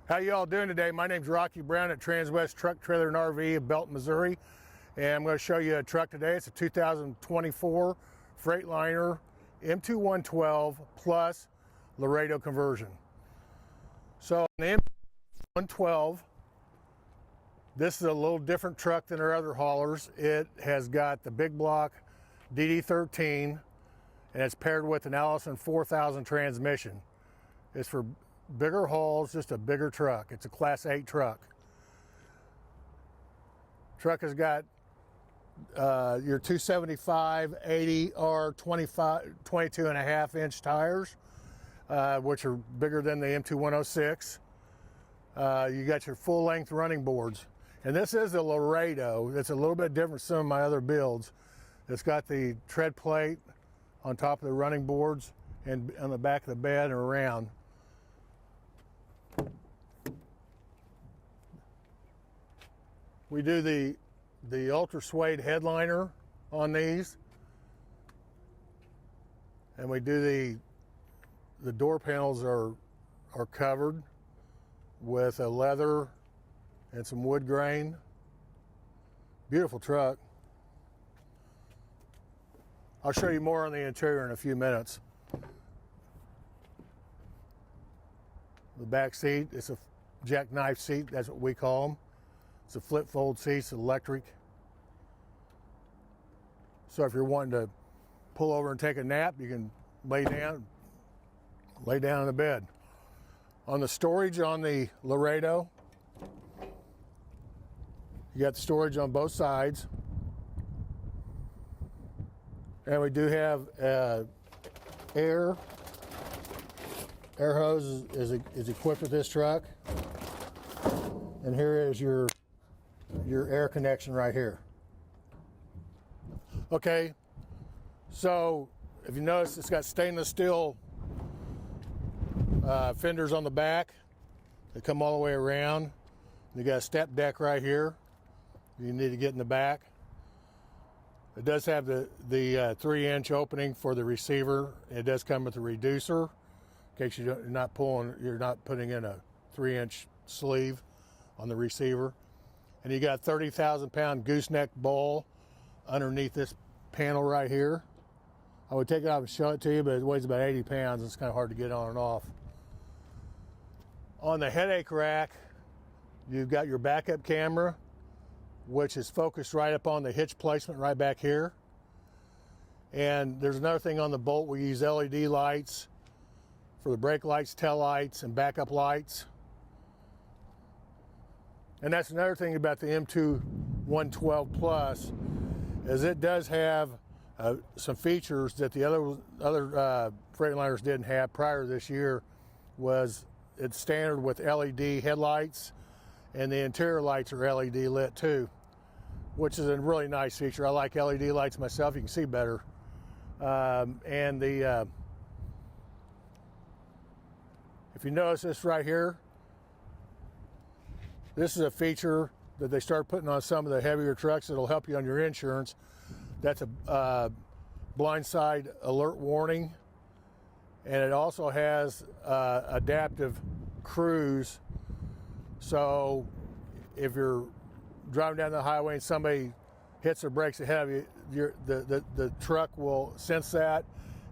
How you all doing today? My name's Rocky Brown at Transwest Truck, Trailer, and RV of Belton, Missouri. And I'm going to show you a truck today. It's a 2024 Freightliner M2 112 plus Laredo conversion. So on the M2 112, this is a little different truck than our other haulers. It has got the big block DD13 and it's paired with an Allison 4000 transmission. It's for bigger hauls, just a bigger truck. It's a Class 8 truck. Truck has got your 275 80 R 22 and a half inch tires, which are bigger than the M2 106. You got your full length running boards. And this is a Laredo. It's a little bit different from some of my other builds. It's got the tread plate on top of the running boards and on the back of the bed and around. We do the ultra suede headliner on these, and we do the door panels are covered with a leather and some wood grain. Beautiful truck. I'll show you more on the interior in a few minutes. The back seat, it's a jackknife seat, that's what we call them. It's a flip fold seat, it's electric. So if you're wanting to pull over and take a nap, you can lay down in the bed. On the storage on the Laredo, you got the storage on both sides. And we do have air hose is equipped with this truck. And here is your air connection right here. Okay, so if you notice, it's got stainless steel fenders on the back. They come all the way around. You got a step deck right here. You need to get in the back. It does have the 3-inch opening for the receiver. It does come with a reducer in case you're not putting in a 3-inch sleeve on the receiver. And you got 30,000-pound gooseneck bowl underneath this panel right here. I would take it off and show it to you, but it weighs about 80 pounds. It's kind of hard to get on and off. On the headache rack, you've got your backup camera, which is focused right up on the hitch placement right back here. And there's another thing on the bolt. We use LED lights for the brake lights, tail lights, and backup lights. And that's another thing about the M2 112 Plus, is it does have some features that the other Freightliners didn't have prior to this year. Was it's standard with LED headlights, and the interior lights are LED lit too, which is a really nice feature. I like LED lights myself. You can see better. If you notice this right here, this is a feature that they start putting on some of the heavier trucks that'll help you on your insurance. That's a blindside alert warning. And it also has adaptive cruise. So if you're driving down the highway and somebody hits or brakes ahead of you, the truck will sense that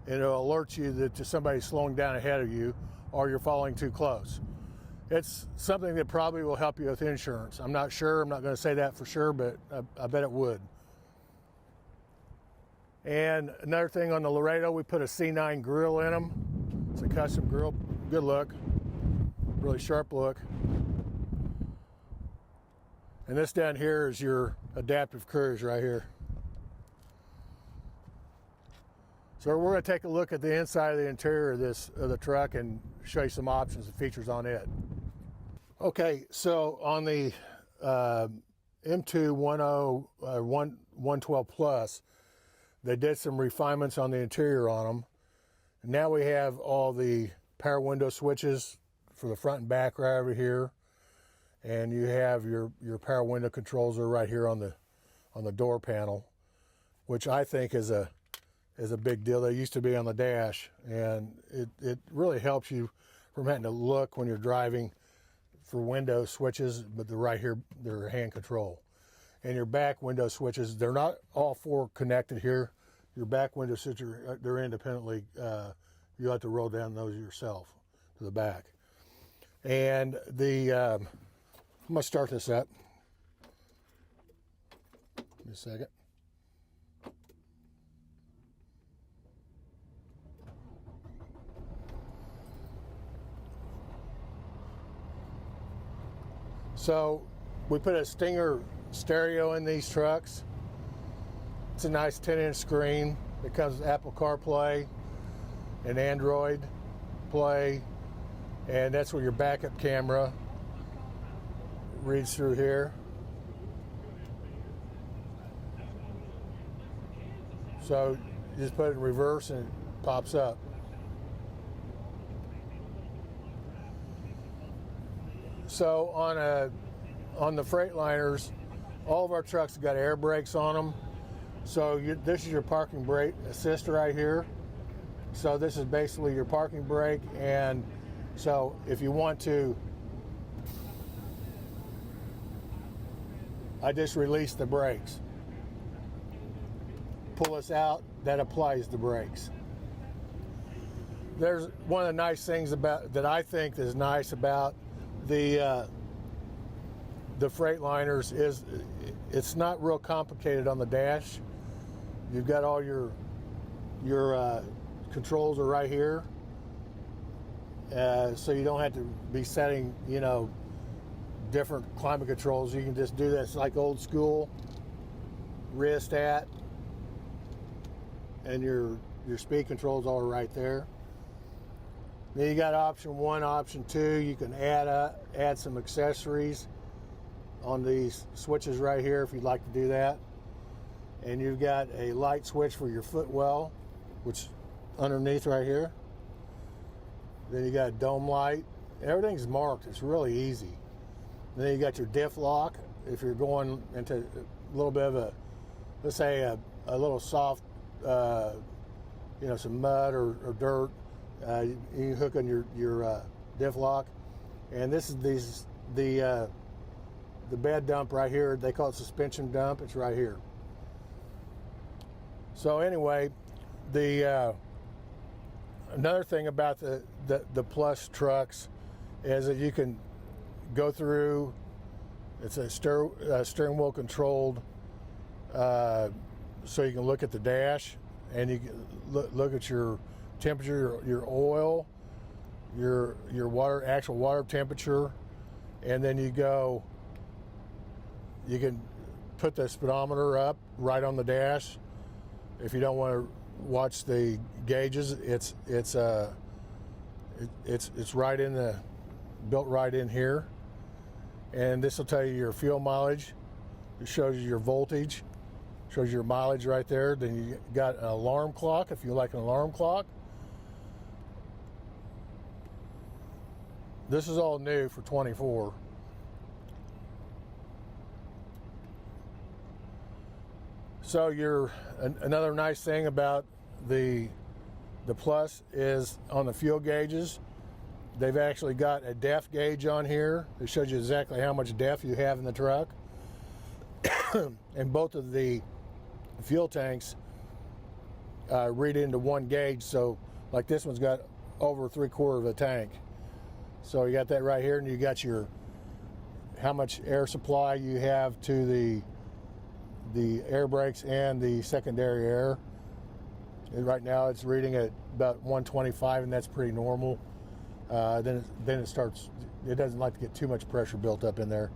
and it'll alert you that somebody's slowing down ahead of you or you're following too close. It's something that probably will help you with insurance. I'm not sure. I'm not going to say that for sure, but I bet it would. And another thing on the Laredo, we put a C9 grill in them. It's a custom grill. Good look. Really sharp look. And this down here is your adaptive cruise right here. So we're going to take a look at the inside of the interior of the truck and show you some options and features on it. Okay, so on the M2 112 Plus, they did some refinements on the interior on them. And now we have all the power window switches for the front and back right over here. And you have your power window controls are right here on the door panel, which I think is a big deal. They used to be on the dash, and it really helps you from having to look when you're driving for window switches, but they're right here, they're hand control. And your back window switches, they're not all four connected here. Your back window switches, they're independently, you have to roll down those yourself to the back. And I'm gonna start this up. Give me a second. So we put a Stinger stereo in these trucks. It's a nice 10-inch screen. It comes with Apple CarPlay and Android Play, and that's where your backup camera reads through here. So you just put it in reverse and it pops up. So on the Freightliners, all of our trucks have got air brakes on them. So this is your parking brake assist right here. So this is basically your parking brake, and so if you want to, I just release the brakes. Pull this out, that applies the brakes. There's one of the nice things about that I think is nice about the Freightliners is it's not real complicated on the dash. You've got all your controls are right here, so you don't have to be setting different climate controls. You can just do this like old school rheostat, and your speed controls all right there. Then you got option 1, option 2. You can add some accessories on these switches right here if you'd like to do that. And you've got a light switch for your footwell, which underneath right here. Then you got a dome light. Everything's marked. It's really easy. And then you got your diff lock if you're going into a little bit of a, let's say a little soft, some mud or dirt. You can hook on your diff lock. And this is the bed dump right here. They call it suspension dump. It's right here. So anyway, another thing about the Plus trucks is that you can go through. It's a steering wheel controlled, so you can look at the dash and you can look at your temperature, your oil, your actual water temperature, and then you can put the speedometer up right on the dash. If you don't want to watch the gauges, it's right in built right in here, and this will tell you your fuel mileage. It shows you your voltage, shows you your mileage right there. Then you got an alarm clock if you like an alarm clock. This is all new for 24. So another nice thing about the Plus is on the fuel gauges, they've actually got a DEF gauge on here. It shows you exactly how much DEF you have in the truck. And both of the fuel tanks read into one gauge. So like this one's got over 3/4 of a tank. So you got that right here, and you got how much air supply you have to the air brakes and the secondary air. And right now it's reading at about 125, and that's pretty normal. Then it starts. It doesn't like to get too much pressure built up in there.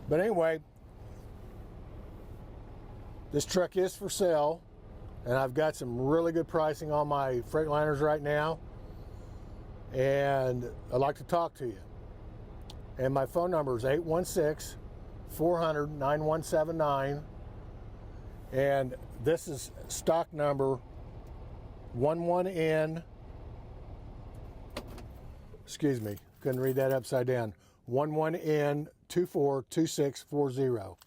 But anyway, this truck is for sale, and I've got some really good pricing on my Freightliners right now, and I'd like to talk to you. And my phone number is 816-400-9179, and this is stock number 11N. Excuse me, couldn't read that upside down. 11N242640.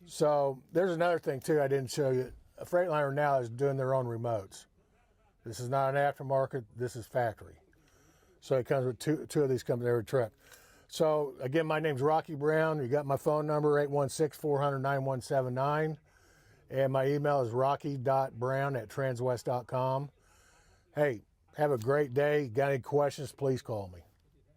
So there's another thing too I didn't show you. A Freightliner now is doing their own remotes. This is not an aftermarket, this is factory. So it comes with two of these comes with every truck. So again, my name's Rocky Brown. You got my phone number, 816-400-9179. And my email is rocky.brown@transwest.com. Hey, have a great day. Got any questions, please call me.